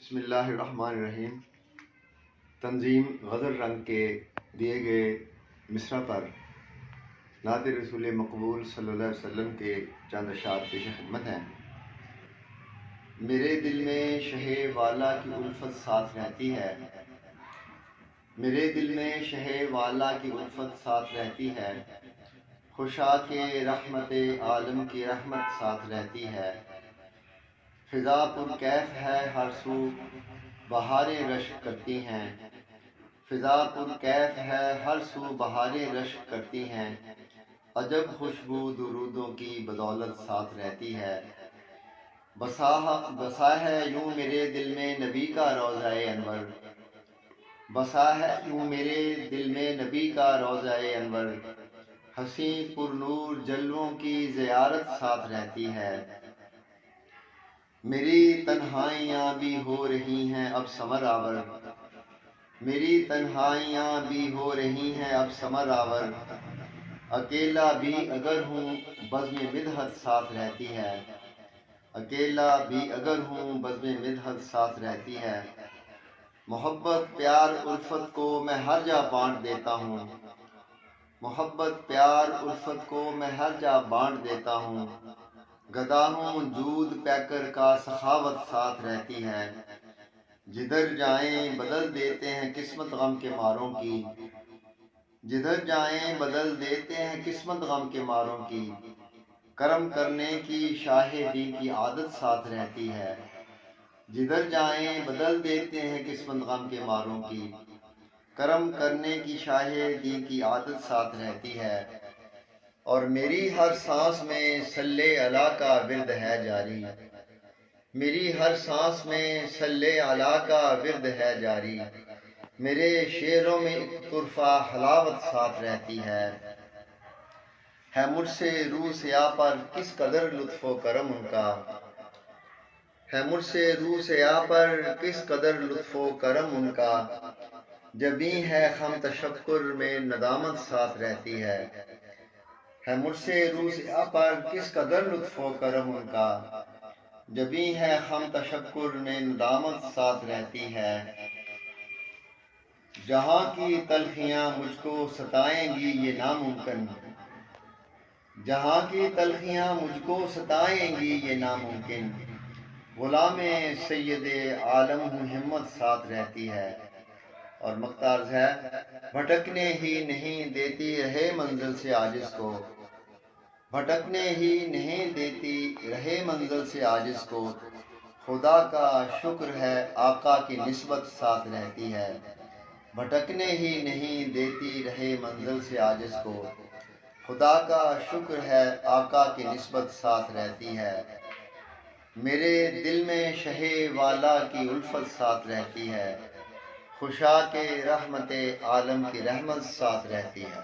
بسم اللہ الرحمن الرحیم۔ تنظیم غزل رنگ کے دیے گئے مصرع پر نعت رسول مقبول صلی اللہ علیہ وسلم کے چند اشعار پیش خدمت ہیں۔ میرے دل میں شہ والا کی الفت ساتھ رہتی ہے، میرے دل میں شہ والا کی الفت ساتھ رہتی ہے، خوشا کے رحمت عالم کی رحمت ساتھ رہتی ہے، فضا پر کیف ہے ہر سو بہاریں رشک کرتی ہیں، فضا پر کیف ہے ہر سو بہاریں رشک کرتی ہیں، عجب خوشبو درودوں کی بدولت ساتھ رہتی ہے، بسا ہے یوں میرے دل میں نبی کا روضہ انور، بسا ہے یوں میرے دل میں نبی کا روضہ انور، حسین پر نور جلووں کی زیارت ساتھ رہتی ہے، میری تنہائیاں بھی ہو رہی ہیں اب ثمر آور، میری تنہائیاں بھی ہو رہی ہیں اب ثمر آور، اکیلا بھی اگر ہوں بزم مدحت ساتھ رہتی ہے، اکیلا بھی اگر ہوں بزم مدحت ساتھ رہتی ہے، محبت پیار الفت کو میں ہر جا بانٹ دیتا ہوں، محبت پیار الفت کو میں ہر جا بانٹ دیتا ہوں، گدا ہوں جود پیکر کا سخاوت ساتھ رہتی ہے، جدھر جائیں بدل دیتے ہیں قسمت غم کے ماروں کی، جدھر جائیں بدل دیتے ہیں قسمت غم کے ماروں کی، کرم کرنے کی شاہ دی کی عادت ساتھ رہتی ہے، جدھر جائیں بدل دیتے ہیں قسمت غم کے ماروں کی، کرم کرنے کی شاہ دی کی عادت ساتھ رہتی ہے، اور میری ہر سانس میں صلی علی کا ورد ہے جاری، میری ہر سانس میں صلی علی کا ورد ہے جاری، میرے شعروں میں ایک طرفہ حلاوت ساتھ رہتی ہے مجھ سے روح سیاہ پر کس قدر لطف و کرم ان کا، ہے مجھ سے روح سیاہ پر کس قدر لطف و کرم ان کا، جبیں ہے خم تشکر میں ندامت ساتھ رہتی ہے مجھ سے روح سیاہ پر کس قدر لطف و کرم ان کا، جبیں ہے خم تشکر میں ندامت ساتھ رہتی ہے، جہاں کی تلخیاں مجھ کو ستائیں گی یہ ناممکن، جہاں کی تلخیاں مجھ کو ستائیں گی یہ ناممکن، غلام سید عالم ہوں ہمت ساتھ رہتی ہے، اور مقطع ہے بھٹکنے ہی نہیں دیتی رہے منزل سے عاجز کو، بھٹکنے ہی نہیں دیتی رہے منزل سے عاجز کو، خدا کا شکر ہے آقا کی نسبت ساتھ رہتی ہے، بھٹکنے ہی نہیں دیتی رہے منزل سے عاجز کو، خدا کا شکر ہے آقا کی نسبت ساتھ رہتی ہے، میرے دل میں شہ والا کی الفت ساتھ رہتی ہے، خوشا کے رحمت عالم کی رحمت ساتھ رہتی ہے۔